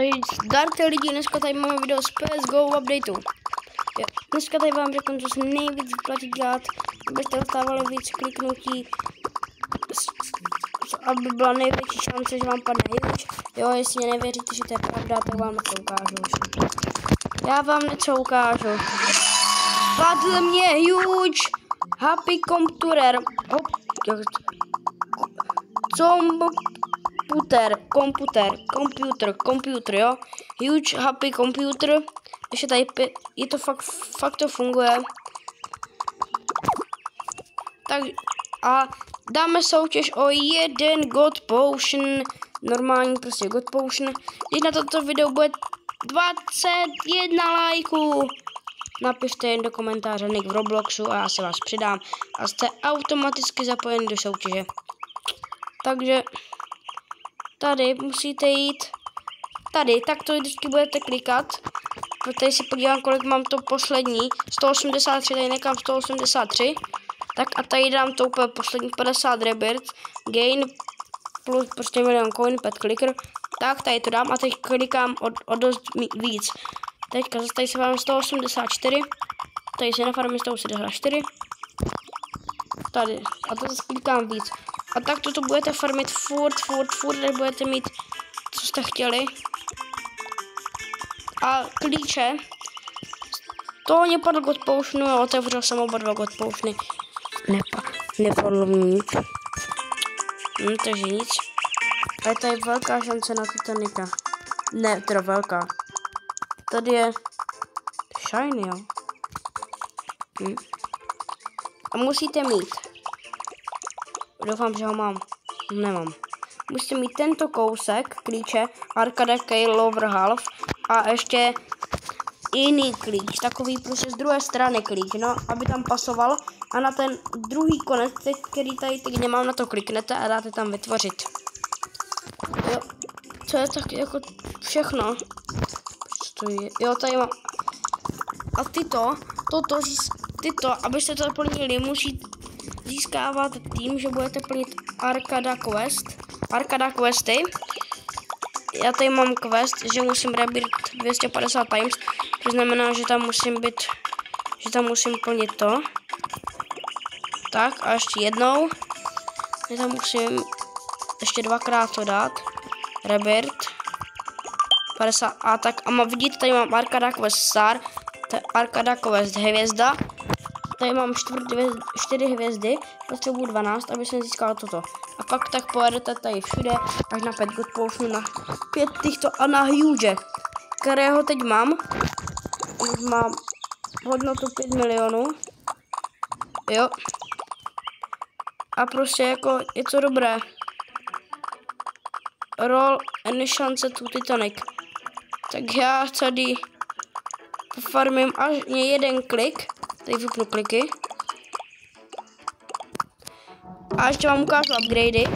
Takže zdarte lidi, dneska tady máme video z CSGO updateu. Dneska tady vám řeknu, co se nejvíc vyplatí dělat, abyste dostávali víc kliknutí, aby byla největší šance, že vám padne huge. Jo, jestli mě nevěříte, že to je pravda, tak vám něco ukážu. Já vám něco ukážu. Padl mě huge happy computer. Computer, jo. Huge happy computer. Ještě tady je to fakt to funguje. Tak a dáme soutěž o 1 God Potion. Normální prostě God Potion. Když na toto video bude 21 lajků, napište jen do komentáře nick v Robloxu a já se vás přidám a jste automaticky zapojeni do soutěže. Takže tady musíte jít tady, tak to vždycky budete klikat. Tady si podívám, kolik mám to poslední. 183, tady nekám 183. Tak a tady dám to úplně poslední 50 rebirth. Gain plus prostě milion coin, pet clicker. Tak tady to dám a teď klikám o dost víc. Teďka zase tady se vám 184. Tady se nafarmím 184. Tady. A to zase klikám víc. A tak toto budete farmit furt, tak budete mít, co jste chtěli. A klíče. To mě padl God Potionu a otevřel jsem oba dva God Potiony. Nepadlo mi nic. Takže nic. A je tady velká šance na Titanica. Ne, teda velká. Tady je shiny, jo. A musíte mít. Doufám, že ho mám. Nemám. Musíte mít tento kousek klíče Arcade Key Lower Half a ještě jiný klíč, takový prostě z druhé strany klíč, no, aby tam pasoval a na ten druhý konec, který tady teď nemám, na to kliknete a dáte tam vytvořit. Jo, co je tak jako všechno. Jo, tady mám. A tyto, abyste to plnili, musí získávat tím, že budete plnit Arcada questy. Já tady mám quest, že musím rebirth 250 times, to znamená, že tam musím plnit to. Tak a ještě jednou. Já tam musím ještě dvakrát to dát. Rebirth 50 a tak. A vidíte, tady mám Arcada quest Star, Arcada quest hvězda. Tady mám 4 hvězdy, potřebuji 12, aby jsem získal toto. A pak tak pojedete tady všude, až na 5 God Potionů, na 5 těchto a na huge, kterého teď mám. Už mám hodnotu 5 milionů. Jo. A prostě jako je to dobré. Roll any šance tu Titanic. Tak já tady pofarmím až mě jeden klik. Tady vypnu kliky. A ještě vám ukážu upgradey.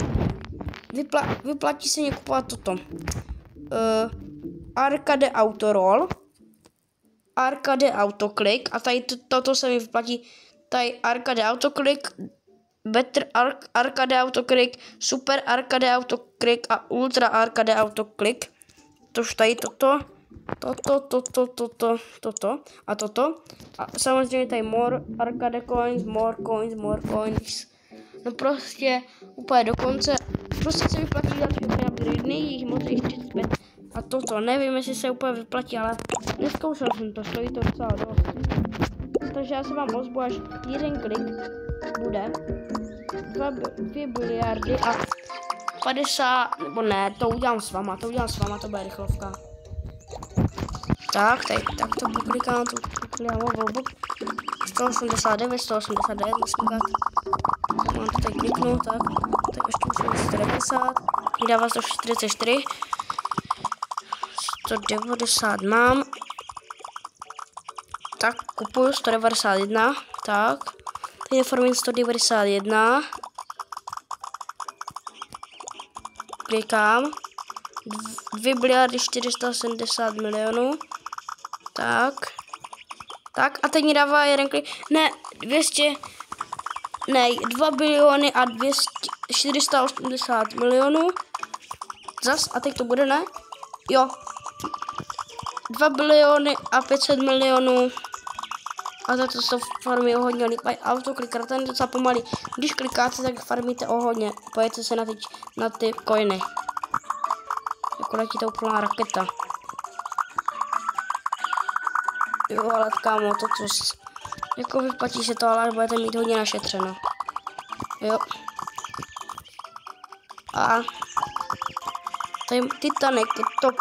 Vyplatí se mě kupovat toto. Arcade Auto Roll. Arcade Auto Click. A tady toto se mi vyplatí. Tady Arcade Auto Click. Better Arcade Auto Click. Super Arcade Auto Click. A Ultra Arcade Auto Click. Tož tady toto. Toto a toto. A samozřejmě tady more arcade coins, more coins. No prostě úplně do konce. Prostě se vyplatí dělat všechny upgrade, jich moc 45. A toto, nevím, jestli se úplně vyplatí, ale neskoušel jsem to, stojí to docela dost. Takže já se vám ozvu, až jeden klik bude 2 biliardy a 50, nebo ne, to udělám s váma, to bude rychlovka. Tak to poklikám, volbu. 189 musím dát. Mám to tady kliknout, tak ještě musím 190. Mi dává 144. 190 mám. Tak, kupuju 191. Tak. Teď formím 191. Klikám. 2 biliardy 470 milionů. Tak a teď mi dává jeden klik. Ne, 2 biliony a 480 milionů. Zas, a teď to bude, ne? Jo, 2 biliony a 500 milionů. A za to jsou farmy o hodně. Autoklikar, ten je docela pomalý. Když klikáte, tak farmíte o hodně. Pojďte se na ty coiny. Jako letí to úplná raketa. Jo, ale kámo, to co... Jako vyplatí se to, ale budete mít hodně našetřeno. Jo. A... Tady Titanic je top.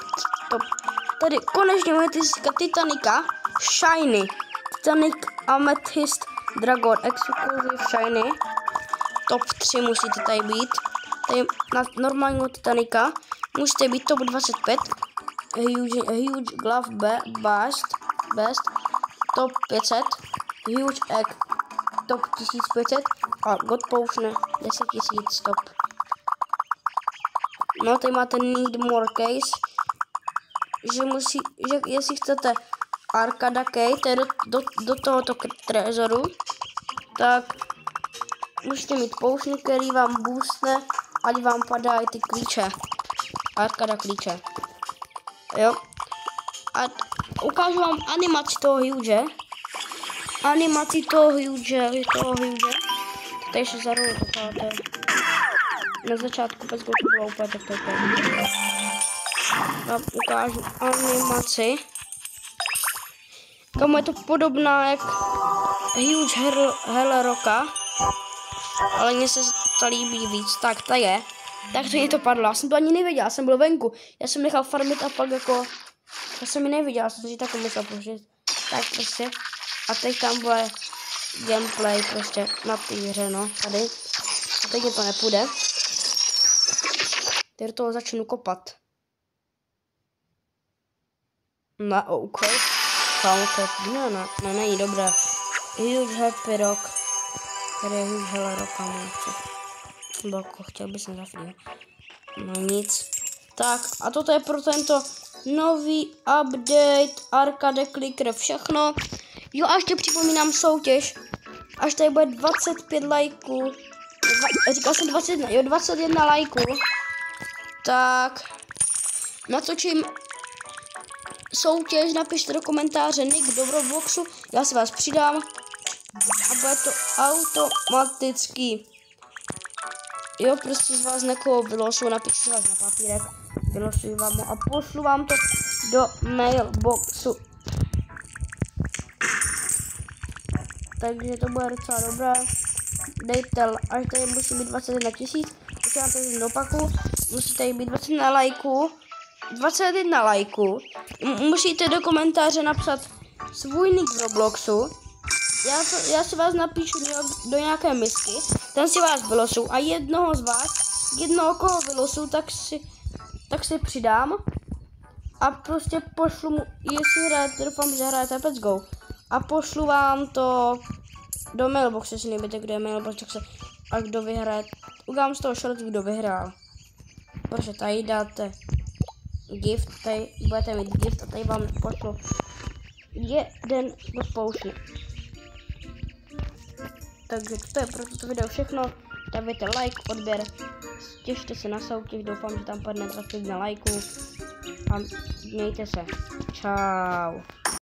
Tady konečně můžete získat Titanica Shiny. Titanic Amethyst Dragon Exclusive Shiny. Top 3 musíte tady být. Tady na normálního Titanica musíte být top 25. Huge Glove Best top 500. Huge Egg top 1500. A God Potion 10 000 top. No, tady máte Need More Case. Že jestli chcete Arcada Key, to je do tohoto trezoru, tak musíte mít potion, který vám boostne, ať vám padají ty klíče. Arcada klíče. Jo. A ukážu vám animaci toho huge. Tady se zarou zatáte. Na začátku bez to bylo úplně tak toto. Vám ukážu animaci. Kamu je to podobná jak Huge Hell Rocka, ale mně se to líbí víc. Tak to je. Tak to mě to padlo. Já jsem to ani nevěděl, já jsem byl venku. Já jsem nechal farmit a pak jako... Já jsem ji neviděl, já jsem si taky musel použít. Tak prostě. A teď tam bude gameplay prostě na té hře, no. Tady. A teď to nepůjde. Teď do toho začnu kopat. Na OK. Kámo, to je ne, není dobré. Huge Happy Rock. Tady je Huge Hell Rock, kámo. Boko, chtěl bych se zaflít. No nic. Tak, a toto je pro tento nový update Arcade Clicker všechno. Jo, a ještě připomínám soutěž. Až tady bude 25 lajků. Říkal jsem 21, jo, 21 lajků. Tak, natočím soutěž, napište do komentáře nick do Robloxu, já si vás přidám a bude to automatický. Jo, prostě z vás někoho vylosuju, napište si vás na papírek, vylosuju vám ho a pošlu vám to do mailboxu. Takže to bude docela dobré. Dejte, až tady musí být 21 000, takže vám to dopaku, musíte být 21 lajků. 21 lajků. Musíte do komentáře napsat svůj nick z Robloxu. Já si vás napíšu do nějaké misky. Ten si vás vylosu a jednoho koho vylosu, tak si přidám. A prostě pošlu mu, jestli hrajete, doufám, že hrajete Let's Go. A pošlu vám to do mailboxu, jestli nevíte, kde je mailbox, tak se, a kdo vyhraje. Udělám z toho short, kdo vyhrál. Protože tady dáte gift, tady budete mít gift a tady vám pošlu jeden God Potion. Takže to je pro toto video všechno. Dávajte like, odběr, těšte se na soutěž, doufám, že tam padne 21 lajků a mějte se. Čau.